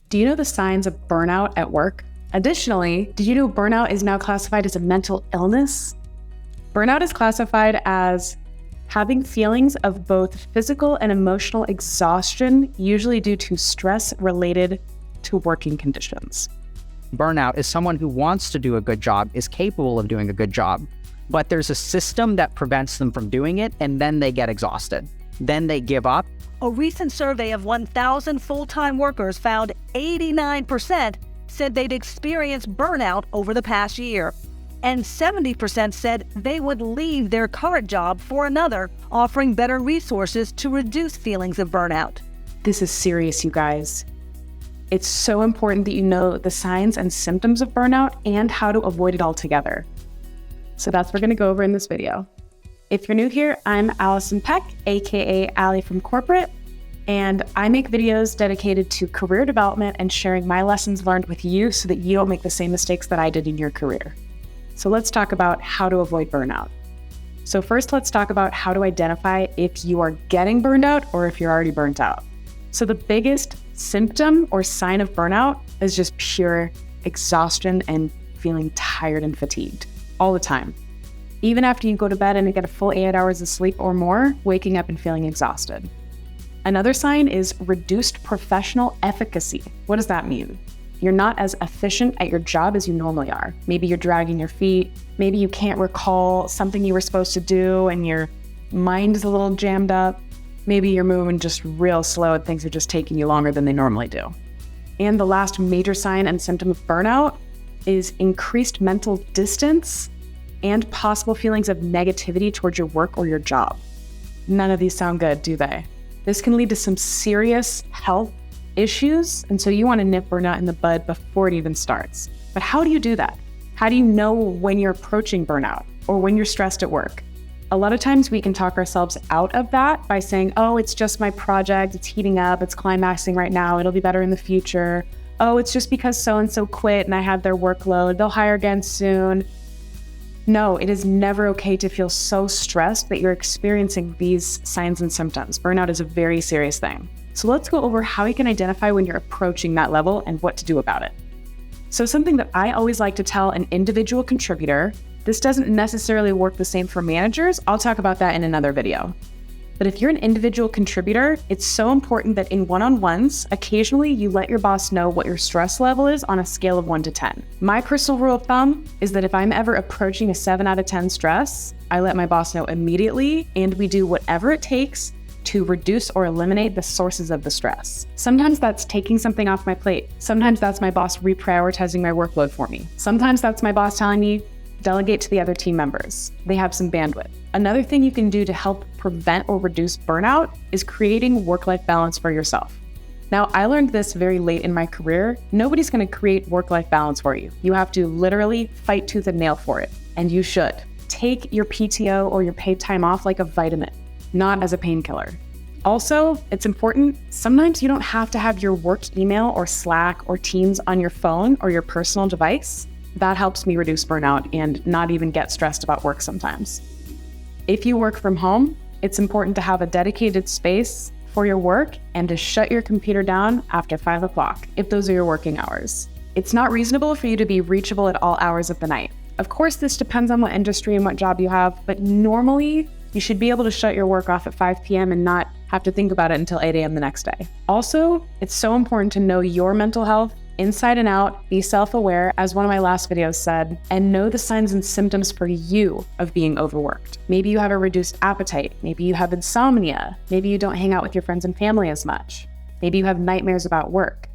Do you know the signs of burnout at work? Additionally, did you know burnout is now classified as a mental illness? Burnout is classified as having feelings of both physical and emotional exhaustion, usually due to stress related to working conditions. Burnout is someone who wants to do a good job, is capable of doing a good job, but there's a system that prevents them from doing it, and then they get exhausted. Then they give up. A recent survey of 1,000 full-time workers found 89% said they'd experienced burnout over the past year. And 70% said they would leave their current job for another, offering better resources to reduce feelings of burnout. This is serious, you guys. It's so important that you know the signs and symptoms of burnout and how to avoid it altogether. So that's what we're going to go over in this video. If you're new here, I'm Allison Peck, aka Alli from corporate, and I make videos dedicated to career development and sharing my lessons learned with you so that you don't make the same mistakes that I did in your career. So let's talk about how to avoid burnout. So first, let's talk about how to identify if you are getting burned out or if you're already burnt out. So the biggest symptom or sign of burnout is just pure exhaustion and feeling tired and fatigued all the time. Even after you go to bed and get a full 8 hours of sleep or more, waking up and feeling exhausted. Another sign is reduced professional efficacy. What does that mean? You're not as efficient at your job as you normally are. Maybe you're dragging your feet. Maybe you can't recall something you were supposed to do and your mind is a little jammed up. Maybe you're moving just real slow and things are just taking you longer than they normally do. And the last major sign and symptom of burnout is increased mental distance and possible feelings of negativity towards your work or your job. None of these sound good, do they? This can lead to some serious health issues, and so you want to nip burnout in the bud before it even starts. But how do you do that? How do you know when you're approaching burnout or when you're stressed at work? A lot of times we can talk ourselves out of that by saying, oh, it's just my project, it's heating up, it's climaxing right now, it'll be better in the future. Oh, it's just because so-and-so quit and I have their workload, they'll hire again soon. No, it is never okay to feel so stressed that you're experiencing these signs and symptoms. Burnout is a very serious thing. So let's go over how you can identify when you're approaching that level and what to do about it. So something that I always like to tell an individual contributor, this doesn't necessarily work the same for managers. I'll talk about that in another video. But if you're an individual contributor, it's so important that in one-on-ones, occasionally you let your boss know what your stress level is on a scale of 1 to 10. My personal rule of thumb is that if I'm ever approaching a 7 out of 10 stress, I let my boss know immediately, and we do whatever it takes to reduce or eliminate the sources of the stress. Sometimes that's taking something off my plate. Sometimes that's my boss reprioritizing my workload for me. Sometimes that's my boss telling me, delegate to the other team members. They have some bandwidth. Another thing you can do to help prevent or reduce burnout is creating work-life balance for yourself. Now, I learned this very late in my career. Nobody's going to create work-life balance for you. You have to literally fight tooth and nail for it, and you should. Take your PTO or your paid time off like a vitamin, not as a painkiller. Also, it's important, sometimes you don't have to have your work email or Slack or Teams on your phone or your personal device. That helps me reduce burnout and not even get stressed about work sometimes. If you work from home, it's important to have a dedicated space for your work and to shut your computer down after 5 o'clock, if those are your working hours. It's not reasonable for you to be reachable at all hours of the night. Of course, this depends on what industry and what job you have, but normally you should be able to shut your work off at 5 p.m. and not have to think about it until 8 a.m. the next day. Also, it's so important to know your mental health inside and out, be self-aware, as one of my last videos said, and know the signs and symptoms for you of being overworked. Maybe you have a reduced appetite. Maybe you have insomnia. Maybe you don't hang out with your friends and family as much. Maybe you have nightmares about work.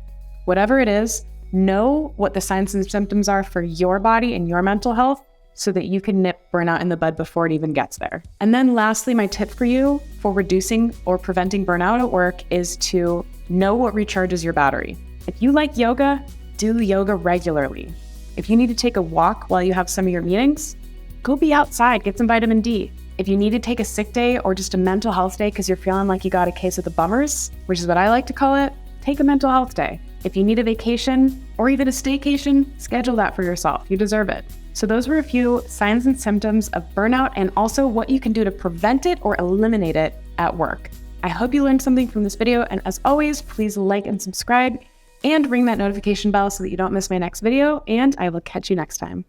Whatever it is, know what the signs and symptoms are for your body and your mental health so that you can nip burnout in the bud before it even gets there. And then lastly, my tip for you for reducing or preventing burnout at work is to know what recharges your battery. If you like yoga, do yoga regularly. If you need to take a walk while you have some of your meetings, go be outside, get some vitamin D. If you need to take a sick day or just a mental health day because you're feeling like you got a case of the bummers, which is what I like to call it, take a mental health day. If you need a vacation or even a staycation, schedule that for yourself. You deserve it. So those were a few signs and symptoms of burnout and also what you can do to prevent it or eliminate it at work. I hope you learned something from this video, and as always, please like and subscribe. and ring that notification bell so that you don't miss my next video, and I will catch you next time.